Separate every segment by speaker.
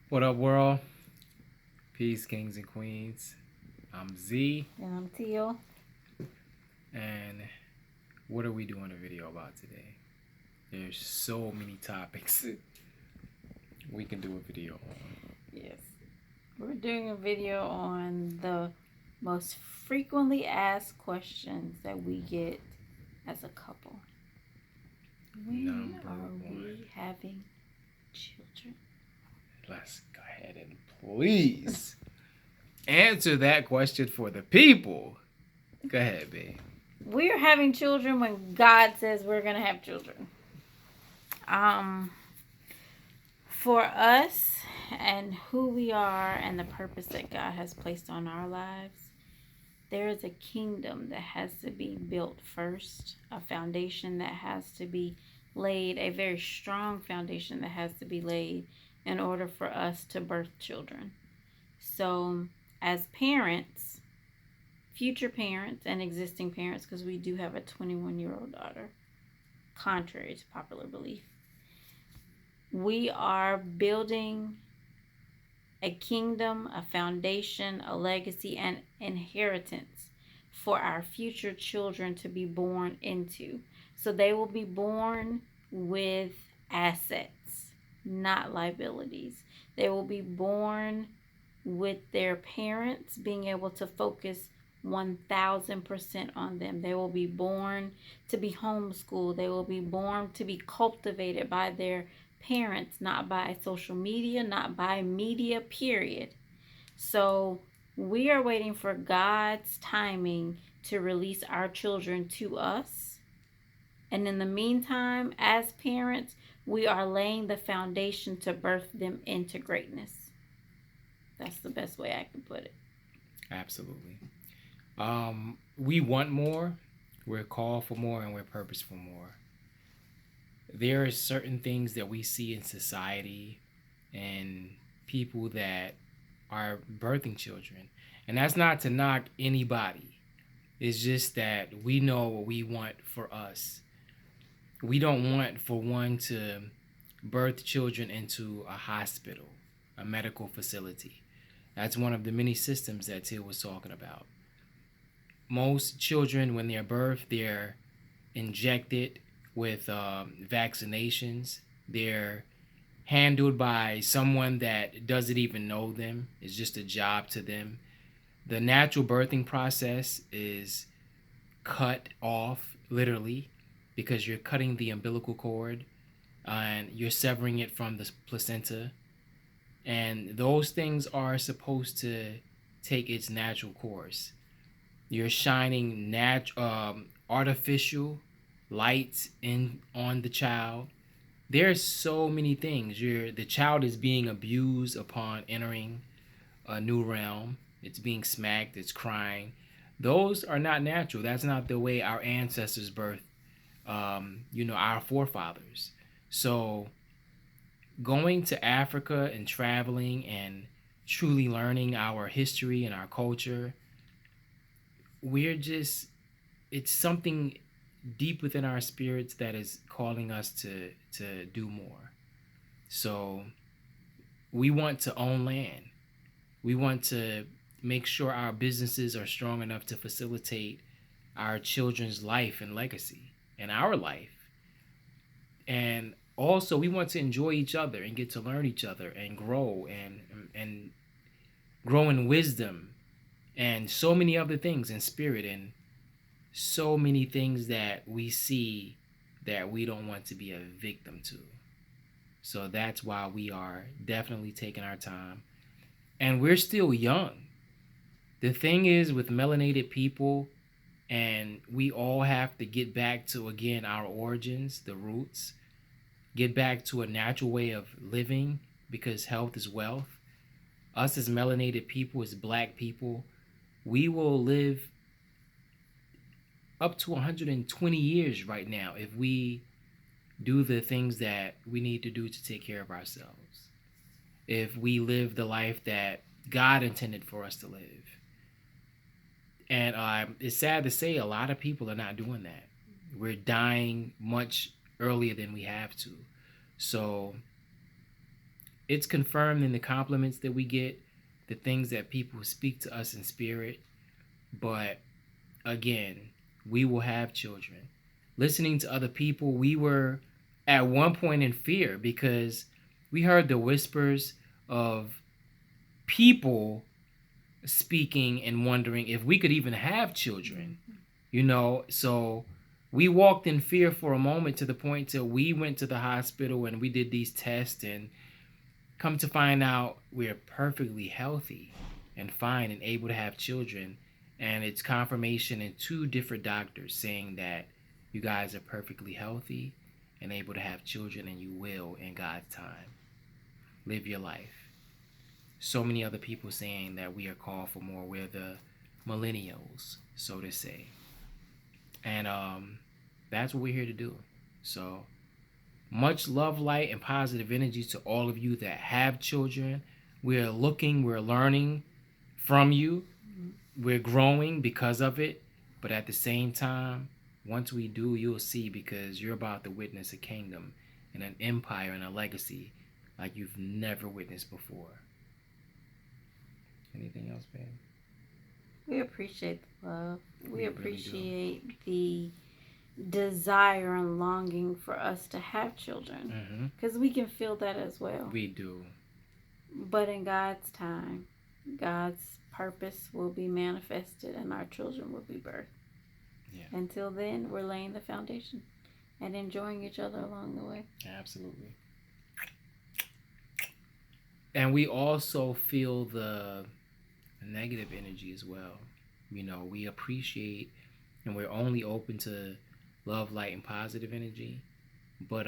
Speaker 1: What up, world? Peace, kings and queens. I'm Z,
Speaker 2: And I'm Teal.
Speaker 1: and what are we doing a video about today? There's so many topics we can do a video on.
Speaker 2: Yes. We're doing a video on the most frequently asked questions that we get as a couple. When
Speaker 1: Number
Speaker 2: are
Speaker 1: one.
Speaker 2: we having children?
Speaker 1: Let's go ahead and please answer that question for the people. Go ahead, babe.
Speaker 2: We're having children when God says we're going to have children. Um, for us and who we are and the purpose that God has placed on our lives, there is a kingdom that has to be built first, a foundation that has to be laid, a very strong foundation that has to be laid in order for us to birth children. So, as parents, future parents, and existing parents, because we do have a 21-year-old daughter, contrary to popular belief, we are building a kingdom, a foundation, a legacy, and inheritance for our future children to be born into. So they will be born with assets, not liabilities. They will be born with their parents being able to focus 1000% on them. They will be born to be homeschooled. They will be born to be cultivated by their parents, not by social media, not by media, period. So we are waiting for God's timing to release our children to us. And in the meantime, as parents, we are laying the foundation to birth them into greatness. That's the best way I can put it.
Speaker 1: Absolutely. We want more, we're called for more, and we're purposed for more. There are certain things that we see in society and people that are birthing children. And that's not to knock anybody. It's just that we know what we want for us. We don't want for one to birth children into a hospital, a medical facility. That's one of the many systems that Till was talking about. Most children, when they're birthed, they're injected with vaccinations. They're handled by someone that doesn't even know them. It's just a job to them. The natural birthing process is cut off, literally, because you're cutting the umbilical cord and you're severing it from the placenta. And those things are supposed to take its natural course. You're shining artificial lights in on the child. There's so many things. The child is being abused upon entering a new realm. It's being smacked. It's crying. Those are not natural. That's not the way our ancestors birthed. Our forefathers. So going to Africa and traveling and truly learning our history and our culture, we're just it's something deep within our spirits that is calling us to do more. So we want to own land. We want to make sure our businesses are strong enough to facilitate our children's life and legacy and our life. And also we want to enjoy each other and get to learn each other and grow and grow in wisdom and so many other things in spirit and so many things that we see that we don't want to be a victim to. So that's why we are definitely taking our time. And we're still young. The thing is with melanated people, and we all have to get back to, again, our origins, the roots, get back to a natural way of living because health is wealth. Us as melanated people, as black people, we will live up to 120 years right now if we do the things that we need to do to take care of ourselves. If we live the life that God intended for us to live. And it's sad to say a lot of people are not doing that. We're dying much earlier than we have to. So it's confirmed in the compliments that we get, the things that people speak to us in spirit. But again, we will have children. Listening to other people, we were at one point in fear because we heard the whispers of people speaking and wondering if we could even have children. So we walked in fear for a moment, to the point till we went to the hospital and we did these tests, and come to find out we're perfectly healthy and fine and able to have children. And it's confirmation in two different doctors saying that you guys are perfectly healthy and able to have children, and you will in God's time. Live your life. So many other people saying that we are called for more. We're the millennials, so to say. And that's what we're here to do. So much love, light, and positive energy to all of you that have children. We're learning from you. We're growing because of it. But at the same time, once we do, you'll see, because you're about to witness a kingdom and an empire and a legacy like you've never witnessed before. Anything else, babe?
Speaker 2: We appreciate the love. We
Speaker 1: We really
Speaker 2: appreciate the desire and longing for us to have children, because we can feel that as well.
Speaker 1: We do.
Speaker 2: But in God's time, God's purpose will be manifested and our children will be birthed.
Speaker 1: Yeah.
Speaker 2: Until then, we're laying the foundation and enjoying each other along the way.
Speaker 1: Absolutely. And we also feel the negative energy as well. We appreciate, and we're only open to love, light, and positive energy. But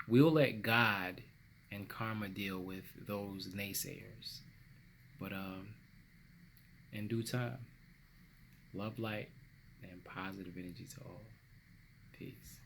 Speaker 1: we'll let God and karma deal with those naysayers. But in due time, love, light, and positive energy to all. Peace.